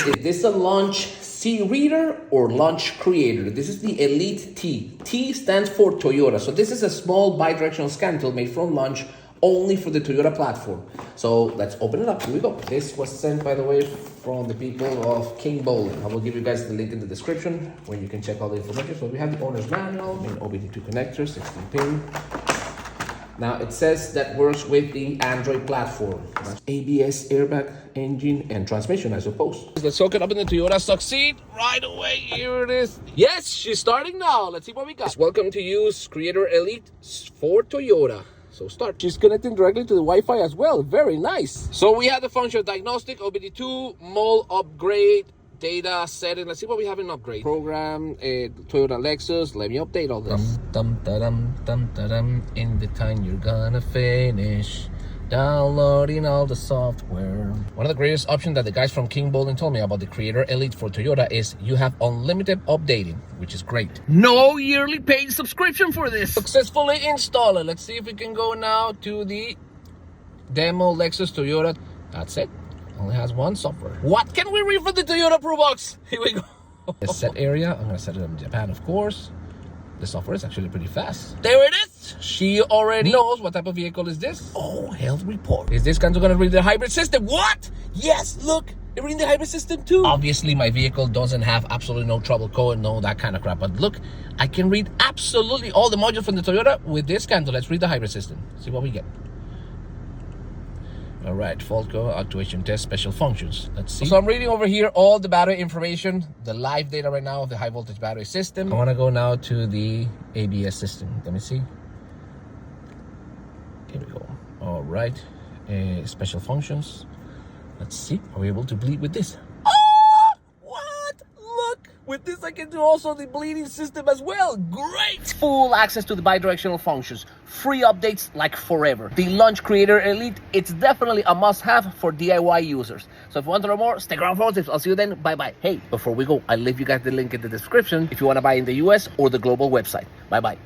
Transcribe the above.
Is this a Launch C reader or Launch Creator? This is the ELITE T. T stands for Toyota. So this is a small bidirectional Scantool made from Launch only for the Toyota platform. So let's open it up. Here we go. This was sent, by the way, from the people of King Bowling. I will give you guys the link in the description where you can check all the information. So we have the owner's manual and OBD2 connector, 16 pin. Now it says that works with the Android platform. ABS, airbag, engine, and transmission, I suppose. Let's hook it up in the Toyota succeed right away. Here it is. Yes, she's starting now. Let's see what we got. Welcome to use Creator ELITE for Toyota. So start. She's connecting directly to the Wi-Fi as well. Very nice. So we have the function of diagnostic, OBD2, mole upgrade, data setting. Let's see what we have in upgrade. Program, Toyota Lexus. Let me update all this. In the time you're gonna finish downloading all the software. One of the greatest options that the guys from King Bowling told me about the Creator ELITE for Toyota is you have unlimited updating, which is great. No yearly paid subscription for this. Successfully installed it. Let's see if we can go now to the demo Lexus Toyota. That's it. Only has one software. What can we read from the Toyota Pro Box? Here we go. The set area. I'm gonna set it in Japan, of course. The software is actually pretty fast. There it is. She already knows what type of vehicle is this. Oh, health report. Is this Scantool gonna read the hybrid system? What? Yes, look. It's reading the hybrid system too. Obviously, my vehicle doesn't have absolutely no trouble code, no that kind of crap. But look, I can read absolutely all the modules from the Toyota with this Scantool. Let's read the hybrid system. See what we get. All right, fault code, actuation test, special functions. Let's see. So I'm reading over here all the battery information, the live data right now of the high voltage battery system. I want to go now to the ABS system. Let me see. Here we go. All right, special functions. Let's see. Are we able to bleed with this? With this, I can do also the bleeding system as well. Great! Full access to the bidirectional functions. Free updates like forever. The Launch Creator ELITE, it's definitely a must-have for DIY users. So if you want to know more, stick around for tips. I'll see you then. Bye-bye. Hey, before we go, I'll leave you guys the link in the description if you want to buy in the US or the global website. Bye-bye.